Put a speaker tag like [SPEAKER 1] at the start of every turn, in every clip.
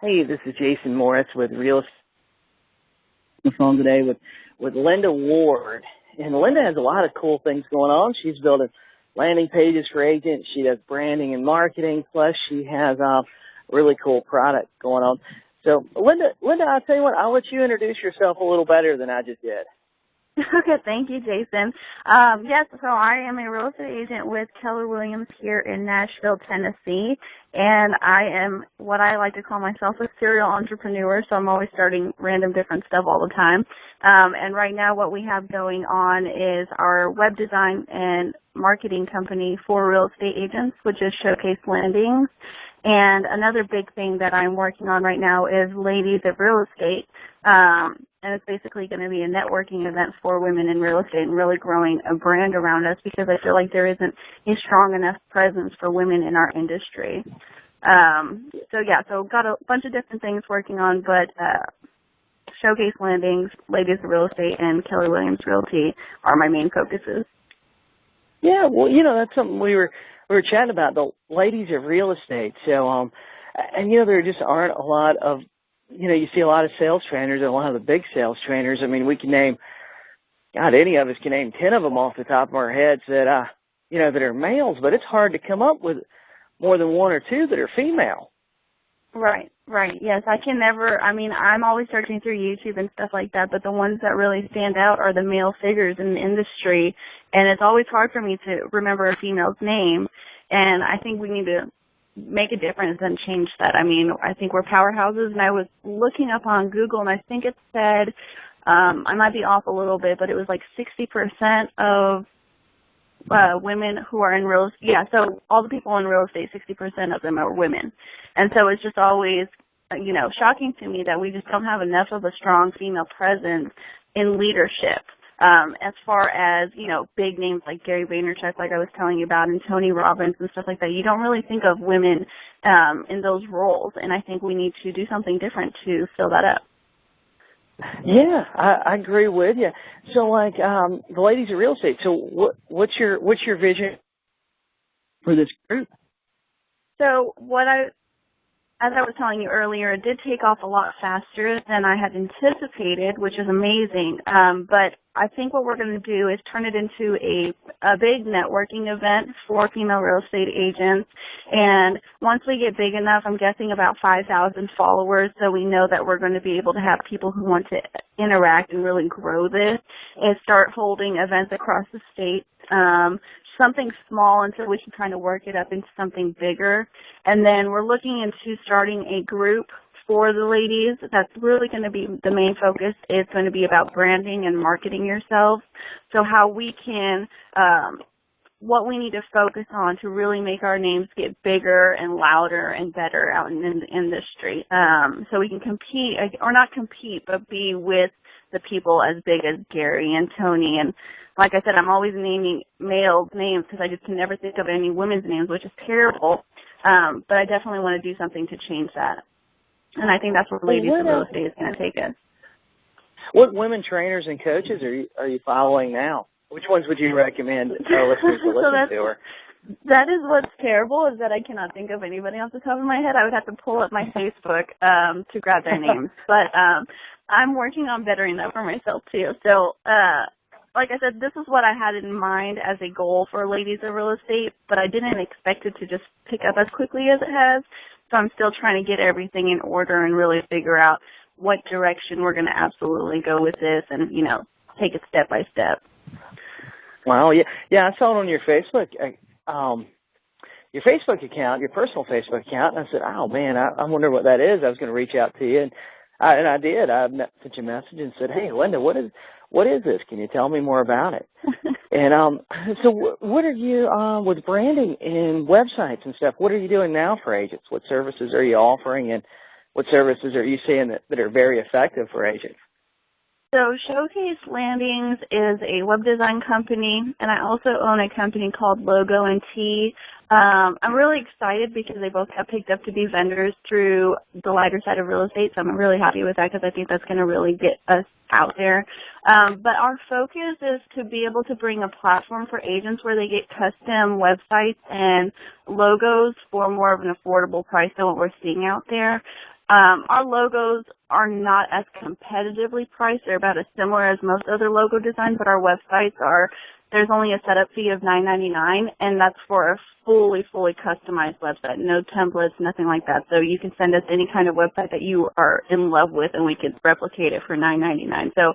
[SPEAKER 1] Hey, this is Jason Morris with Real Estate on the phone today with Linda Ward. And Linda has a lot of cool things going on. She's building landing pages for agents. She does branding and marketing. Plus, she has a really cool product going on. So, Linda, I'll tell you what, I'll let you introduce yourself a little better than I just did.
[SPEAKER 2] Okay, thank you, Jason. Yes, so I am a real estate agent with Keller Williams here in Nashville, Tennessee, and I am what I like to call myself a serial entrepreneur, so I'm always starting random different stuff all the time. And right now what we have going on is our web design and marketing company for real estate agents, which is Showcase Landings. And another big thing that I'm working on right now is Ladies of Real Estate. And it's basically going to be a networking event for women in real estate and really growing a brand around us because I feel like there isn't a strong enough presence for women in our industry. So got a bunch of different things working on, but Showcase Landings, Ladies of Real Estate, and Keller Williams Realty are my main focuses.
[SPEAKER 1] Yeah, well, that's something we were chatting about, the Ladies of Real Estate. So, and there just aren't a lot of, you see a lot of sales trainers and a lot of the big sales trainers. I mean, we can name, any of us can name 10 of them off the top of our heads that, that are males, but it's hard to come up with more than one or two that are female.
[SPEAKER 2] Right. Yes, I'm always searching through YouTube and stuff like that, but the ones that really stand out are the male figures in the industry, and it's always hard for me to remember a female's name, and I think we need to make a difference and change that. I mean, I think we're powerhouses, and I was looking up on Google, and I think it said, I might be off a little bit, but it was like 60% of women who are in real estate. Yeah, so all the people in real estate, 60% of them are women. And so it's just always, shocking to me that we just don't have enough of a strong female presence in leadership. As far as, big names like Gary Vaynerchuk, like I was telling you about, and Tony Robbins and stuff like that, you don't really think of women in those roles. And I think we need to do something different to fill that up.
[SPEAKER 1] Yeah, I agree with you. So, the Ladies of Real Estate. So, what's your vision for this group?
[SPEAKER 2] So, as I was telling you earlier, it did take off a lot faster than I had anticipated, which is amazing. But I think what we're going to do is turn it into a big networking event for female real estate agents. And once we get big enough, I'm guessing about 5,000 followers, so we know that we're going to be able to have people who want to interact and really grow this and start holding events across the state. Something small until we can kind of work it up into something bigger. And then we're looking into starting a group for the ladies. That's really going to be the main focus. It's going to be about branding and marketing yourself. So how we can, what we need to focus on to really make our names get bigger and louder and better out in the industry. So we can compete, or not compete, but be with the people as big as Gary and Tony. And like I said, I'm always naming male names because I just can never think of any women's names, which is terrible. But I definitely want to do something to change that. And I think that's where Ladies of Real Estate is going to take us.
[SPEAKER 1] What women trainers and coaches are you following now? Which ones would you recommend our listeners to listen to? Or?
[SPEAKER 2] That is what's terrible, is that I cannot think of anybody off the top of my head. I would have to pull up my Facebook to grab their names. But I'm working on bettering that for myself, too. So, like I said, this is what I had in mind as a goal for Ladies of Real Estate, but I didn't expect it to just pick up as quickly as it has. So I'm still trying to get everything in order and really figure out what direction we're going to absolutely go with this and, take it step by step.
[SPEAKER 1] Wow, yeah, I saw it on your Facebook, your personal Facebook account, and I said, oh man, I wonder what that is. I was going to reach out to you, and I did. I sent you a message and said, hey, Linda, what is this? Can you tell me more about it? And so what are you with branding and websites and stuff? What are you doing now for agents? What services are you offering, and what services are you seeing that are very effective for agents?
[SPEAKER 2] So Showcase Landings is a web design company, and I also own a company called Logo and T. I'm really excited because they both got picked up to be vendors through the lighter side of real estate, so I'm really happy with that because I think that's going to really get us out there. But our focus is to be able to bring a platform for agents where they get custom websites and logos for more of an affordable price than what we're seeing out there. Our logos are not as competitively priced. They're about as similar as most other logo designs, but our websites are, there's only a setup fee of $9.99, and that's for a fully customized website. No templates, nothing like that. So you can send us any kind of website that you are in love with, and we could replicate it for $9.99. So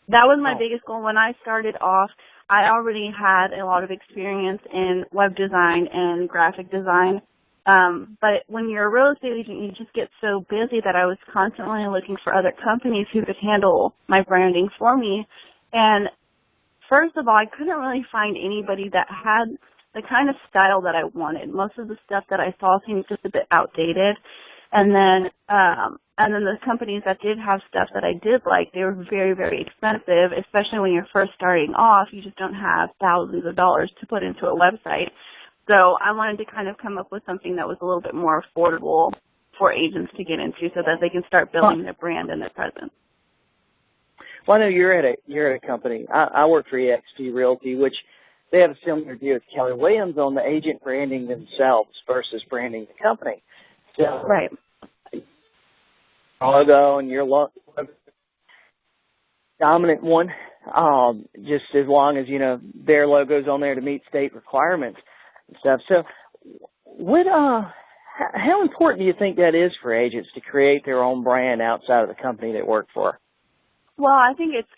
[SPEAKER 2] that was my biggest goal. When I started off, I already had a lot of experience in web design and graphic design. But when you're a real estate agent, you just get so busy that I was constantly looking for other companies who could handle my branding for me. And first of all, I couldn't really find anybody that had the kind of style that I wanted. Most of the stuff that I saw seemed just a bit outdated. And then the companies that did have stuff that I did like, they were very, very expensive, especially when you're first starting off. You just don't have thousands of dollars to put into a website. So I wanted to kind of come up with something that was a little bit more affordable for agents to get into so that they can start building their brand and their presence.
[SPEAKER 1] Well, I know you're at a company. I work for eXp Realty, which they have a similar deal with Keller Williams on the agent branding themselves versus branding the company. So,
[SPEAKER 2] right.
[SPEAKER 1] Logo and your dominant one, just as long as, their logo's on there to meet state requirements and stuff. So how important do you think that is for agents to create their own brand outside of the company they work for?
[SPEAKER 2] Well, I think it's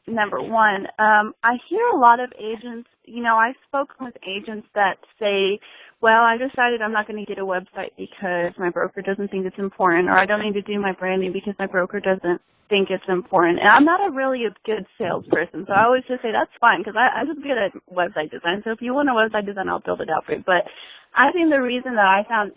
[SPEAKER 2] number one. I hear a lot of agents, I've spoken with agents that say, well, I decided I'm not going to get a website because my broker doesn't think it's important, or I don't need to do my branding because my broker doesn't think it's important. And I'm not a good salesperson, so I always just say that's fine because I'm just good at website design. So if you want a website design, I'll build it out for you. But I think the reason that I found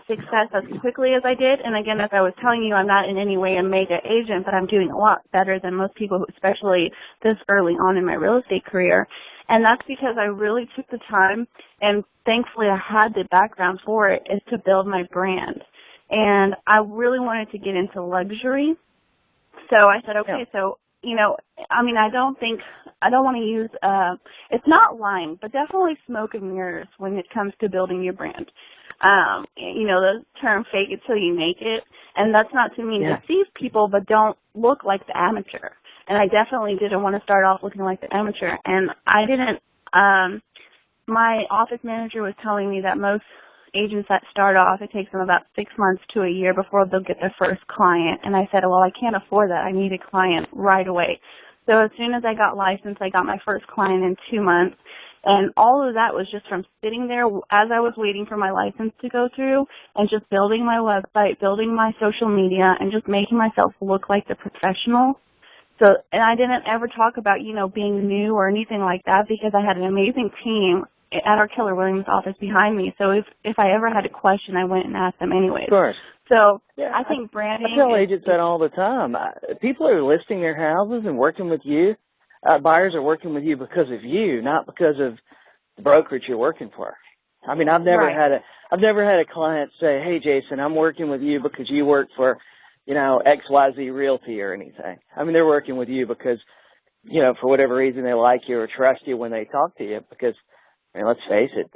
[SPEAKER 2] success as quickly as I did, and again, as I was telling you, I'm not in any way a mega agent, but I'm doing a lot better than most people, especially this early on in my real estate career. And that's because I really took the time, and thankfully I had the background for it, is to build my brand. And I really wanted to get into luxury. So I said, okay, so, I don't want to use, it's not lying, but definitely smoke and mirrors when it comes to building your brand. The term fake it till you make it, and that's not to mean deceive people, but don't look like the amateur. And I definitely didn't want to start off looking like the amateur. And I didn't, my office manager was telling me that most agents that start off, it takes them about 6 months to a year before they'll get their first client. And I said, well, I can't afford that. I need a client right away. So as soon as I got licensed, I got my first client in 2 months. And all of that was just from sitting there as I was waiting for my license to go through and just building my website, building my social media, and just making myself look like the professional. So, and I didn't ever talk about, being new or anything like that because I had an amazing team at our Keller Williams office behind me. So if I ever had a question, I went and asked them anyways.
[SPEAKER 1] Of course.
[SPEAKER 2] So I think branding.
[SPEAKER 1] I tell agents that all the time. People are listing their houses and working with you. Buyers are working with you because of you, not because of the brokerage you're working for. I mean, I've never had a client say, "Hey, Jason, I'm working with you because you work for, XYZ Realty or anything." I mean, they're working with you because, for whatever reason they like you or trust you when they talk to you because, let's face it,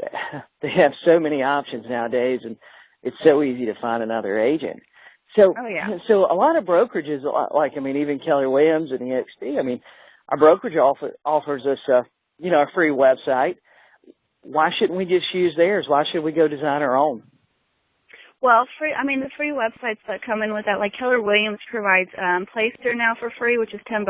[SPEAKER 1] they have so many options nowadays, and it's so easy to find another agent. So, so a lot of brokerages, even Keller Williams and eXp, our brokerage offers us a free website. Why shouldn't we just use theirs? Why should we go design our own?
[SPEAKER 2] Well, the free websites that come in with that, like Keller Williams provides Playster now for free, which is $10,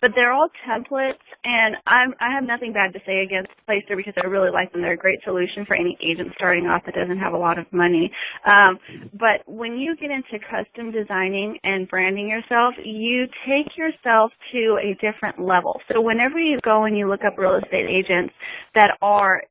[SPEAKER 2] but they're all templates, and I have nothing bad to say against Playster because I really like them. They're a great solution for any agent starting off that doesn't have a lot of money. But when you get into custom designing and branding yourself, you take yourself to a different level. So whenever you go and you look up real estate agents that are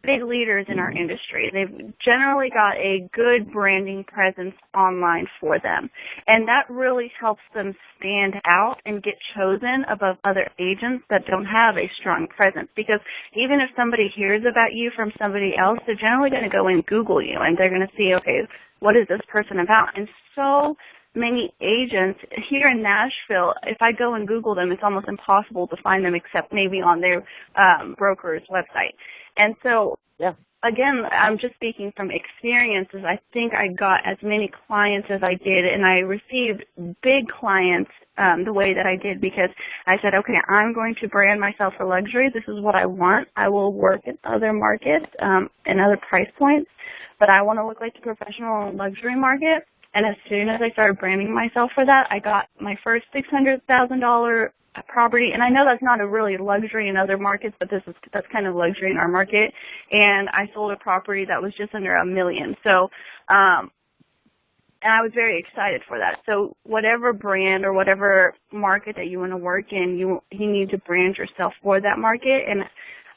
[SPEAKER 2] big leaders in our industry, they've generally got a good branding presence online for them. And that really helps them stand out and get chosen above other agents that don't have a strong presence. Because even if somebody hears about you from somebody else, they're generally going to go and Google you, and they're going to see, okay, what is this person about? And so many agents here in Nashville, if I go and Google them, it's almost impossible to find them except maybe on their broker's website. And so again, I'm just speaking from experiences. I think I got as many clients as I did, and I received big clients the way that I did because I said, okay, I'm going to brand myself for luxury. This is what I want. I will work in other markets and other price points, but I want to look like the professional luxury market. And as soon as I started branding myself for that, I got my first $600,000 property, and I know that's not a really luxury in other markets, but that's kind of luxury in our market. And I sold a property that was just under $1 million. So, and I was very excited for that. So whatever brand or whatever market that you want to work in, you need to brand yourself for that market. And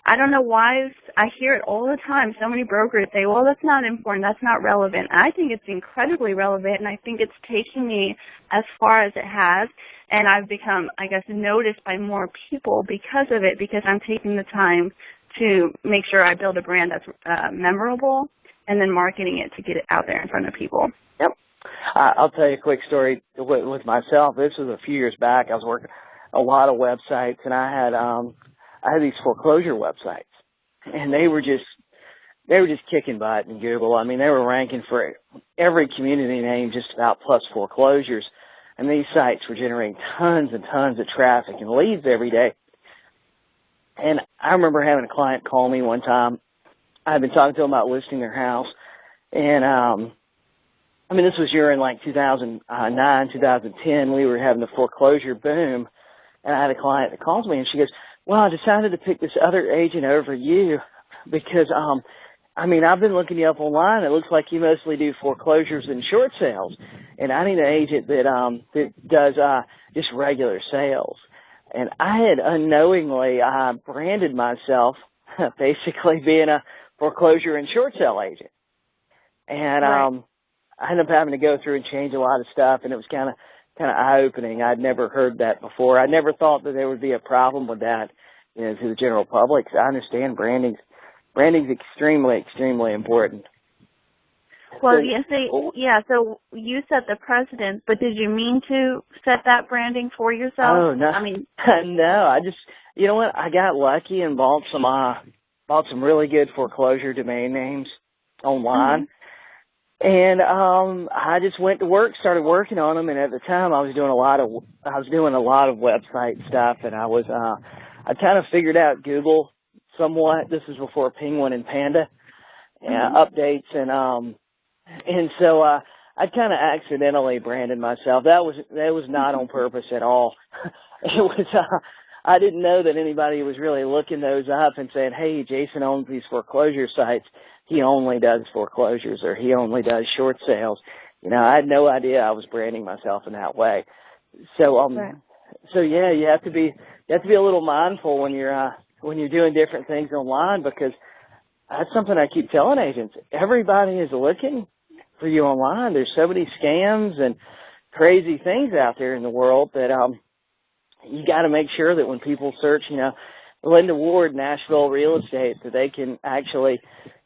[SPEAKER 2] I don't know why I hear it all the time. So many brokers say, well, that's not important. That's not relevant. I think it's incredibly relevant, and I think it's taken me as far as it has. And I've become, I guess, noticed by more people because of it, because I'm taking the time to make sure I build a brand that's memorable and then marketing it to get it out there in front of people.
[SPEAKER 1] Yep. I'll tell you a quick story with myself. This was a few years back. I was working a lot of websites, and I had these foreclosure websites, and they were just kicking butt in Google. I mean, they were ranking for every community name just about plus foreclosures, and these sites were generating tons and tons of traffic and leads every day. And I remember having a client call me one time. I'd been talking to them about listing their house, and I mean, this was during like 2009, 2010. We were having the foreclosure boom, and I had a client that calls me, and she goes, well, I decided to pick this other agent over you because, I mean, I've been looking you up online. It looks like you mostly do foreclosures and short sales, and I need an agent that does just regular sales. And I had unknowingly branded myself basically being a foreclosure and short sale agent. And
[SPEAKER 2] Right.
[SPEAKER 1] I ended up having to go through and change a lot of stuff, and it was kind of eye-opening. I'd never heard that before. I never thought that there would be a problem with that, you know, to the general public. I understand branding's extremely, extremely important.
[SPEAKER 2] Well, yes, so you set the precedent, but did you mean to set that branding for yourself?
[SPEAKER 1] Oh, no.
[SPEAKER 2] I mean,
[SPEAKER 1] no, I just, you know what, I got lucky and bought some really good foreclosure domain names online. And I just went to work, started working on them, and at the time I was doing a lot of website stuff, and I kind of figured out Google somewhat. This is before Penguin and Panda updates, and so I kind of accidentally branded myself. That was not on purpose at all. It was I didn't know that anybody was really looking those up and saying, hey, Jason owns these foreclosure sites. He only does foreclosures, or he only does short sales. You know, I had no idea I was branding myself in that way. So,
[SPEAKER 2] right.
[SPEAKER 1] so yeah, you have to be a little mindful when you're doing different things online, because that's something I keep telling agents. Everybody is looking for you online. There's so many scams and crazy things out there in the world that, you got to make sure that when people search, you know, Linda Ward, Nashville real estate, that they can actually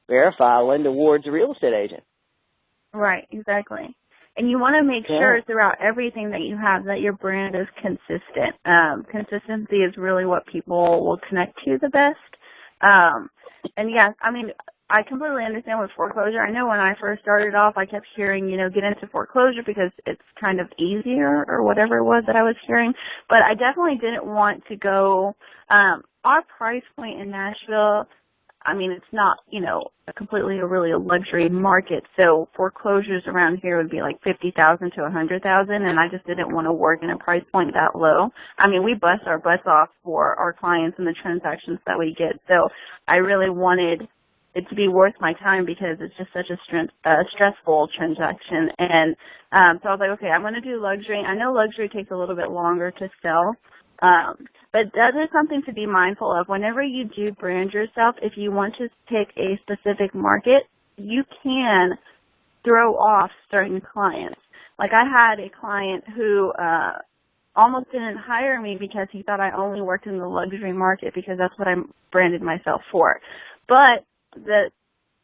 [SPEAKER 1] verify Linda Ward's a real estate agent.
[SPEAKER 2] Right, exactly. And you want to make sure throughout everything that you have that your brand is consistent. Consistency is really what people will connect to the best. And yes, I mean, I completely understand with foreclosure. I know when I first started off, I kept hearing, you know, get into foreclosure because it's kind of easier or whatever it was that I was hearing. But I definitely didn't want to go, our price point in Nashville, I mean, it's not, you know, really a luxury market. So foreclosures around here would be like $50,000 to $100,000, and I just didn't want to work in a price point that low. I mean, we bust our butts off for our clients and the transactions that we get. So I really wanted it to be worth my time because it's just such a stressful transaction. And so I was like, okay, I'm going to do luxury. I know luxury takes a little bit longer to sell. But that is something to be mindful of. Whenever you do brand yourself, if you want to pick a specific market, you can throw off certain clients. Like I had a client who almost didn't hire me because he thought I only worked in the luxury market because that's what I branded myself for. But the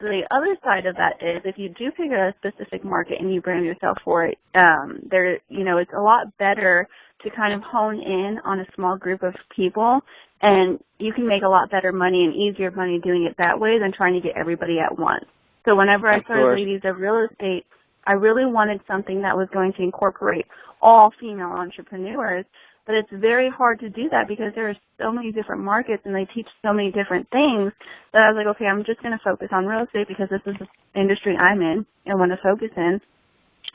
[SPEAKER 2] the other side of that is if you do pick a specific market and you brand yourself for it, it's a lot better to kind of hone in on a small group of people, and you can make a lot better money and easier money doing it that way than trying to get everybody at once. So whenever I started Ladies of Real Estate, I really wanted something that was going to incorporate all female entrepreneurs, but it's very hard to do that because there are so many different markets and they teach so many different things that I was like, okay, I'm just going to focus on real estate because this is the industry I'm in and want to focus in.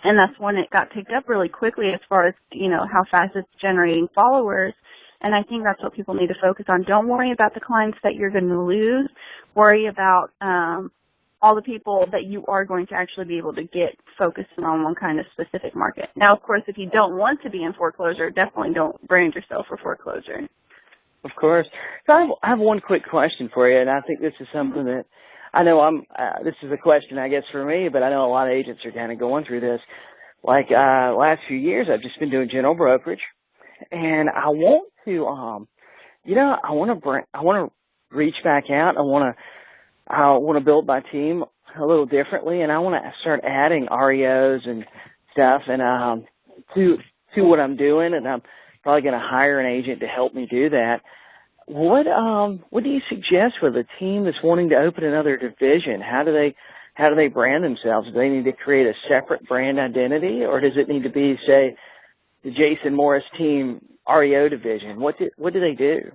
[SPEAKER 2] And that's when it got picked up really quickly as far as, how fast it's generating followers. And I think that's what people need to focus on. Don't worry about the clients that you're going to lose. Worry about all the people that you are going to actually be able to get focusing on one kind of specific market. Now, of course, if you don't want to be in foreclosure, definitely don't brand yourself for foreclosure.
[SPEAKER 1] Of course. So I have one quick question for you, and I think this is something that I know this is a question, I guess, for me, but I know a lot of agents are kind of going through this. Like, last few years, I've just been doing general brokerage, and I want to, I want to reach back out. I want to build my team a little differently, and I want to start adding REOs and stuff, and to what I'm doing, and I'm probably going to hire an agent to help me do that. What do you suggest for the team that's wanting to open another division? How do they brand themselves? Do they need to create a separate brand identity, or does it need to be, say, the Jason Morris team REO division? What do they do?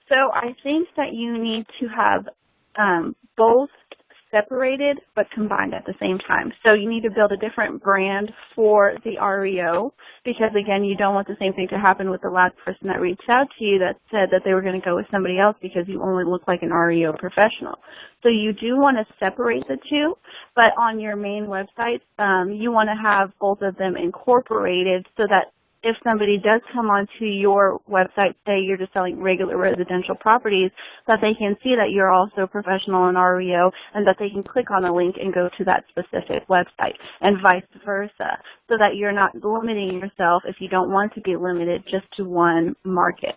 [SPEAKER 2] So I think that you need to have both separated but combined at the same time. So you need to build a different brand for the REO because, again, you don't want the same thing to happen with the last person that reached out to you that said that they were going to go with somebody else because you only look like an REO professional. So you do want to separate the two, but on your main website, you want to have both of them incorporated so that if somebody does come onto your website, say you're just selling regular residential properties, that they can see that you're also professional in REO and that they can click on a link and go to that specific website and vice versa, so that you're not limiting yourself if you don't want to be limited just to one market.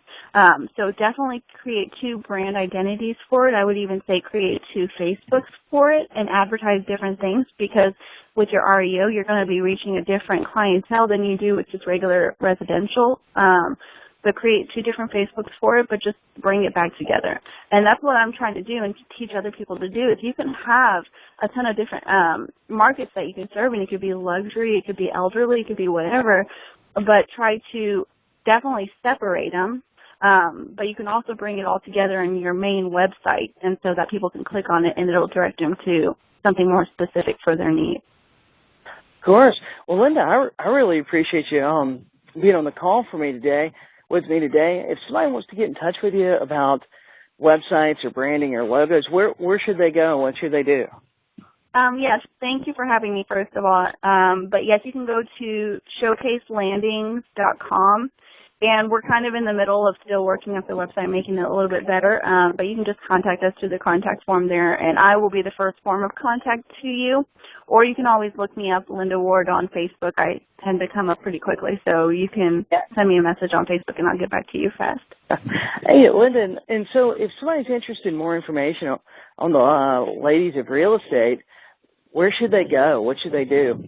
[SPEAKER 2] So definitely create two brand identities for it. I would even say create two Facebooks for it and advertise different things because with your REO, you're going to be reaching a different clientele than you do with just regular residential. But create two different Facebooks for it, but just bring it back together. And that's what I'm trying to do and teach other people to do. Is you can have a ton of different markets that you can serve, and it could be luxury, it could be elderly, it could be whatever, but try to definitely separate them. But you can also bring it all together in your main website, and so that people can click on it and it'll direct them to something more specific for their needs.
[SPEAKER 1] Of course. Well, Linda, I really appreciate you being on the call with me today. If somebody wants to get in touch with you about websites or branding or logos, where should they go? What should they do?
[SPEAKER 2] Yes, thank you for having me, first of all. But yes, you can go to showcaselandings.com. And we're kind of in the middle of still working up the website, making it a little bit better. But you can just contact us through the contact form there, and I will be the first form of contact to you. Or you can always look me up, Linda Ward, on Facebook. I tend to come up pretty quickly, so you can send me a message on Facebook, and I'll get back to you fast.
[SPEAKER 1] Hey, Linda, and so if somebody's interested in more information on the Ladies of Real Estate, where should they go? What should they do?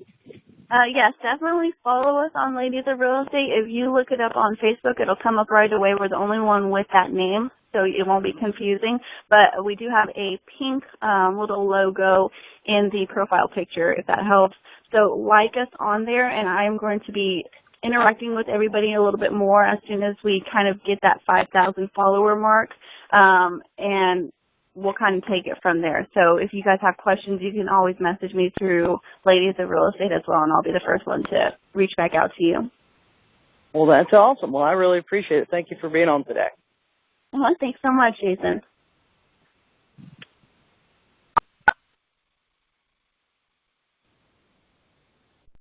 [SPEAKER 2] Yes, definitely follow us on Ladies of Real Estate. If you look it up on Facebook, it'll come up right away. We're the only one with that name, so it won't be confusing. But we do have a pink little logo in the profile picture, if that helps. So like us on there, and I'm going to be interacting with everybody a little bit more as soon as we kind of get that 5,000 follower mark. And we'll kind of take it from there. So if you guys have questions, you can always message me through Ladies of Real Estate as well, and I'll be the first one to reach back out to you.
[SPEAKER 1] Well, that's awesome. Well, I really appreciate it. Thank you for being on today.
[SPEAKER 2] Well, thanks so much, Jason.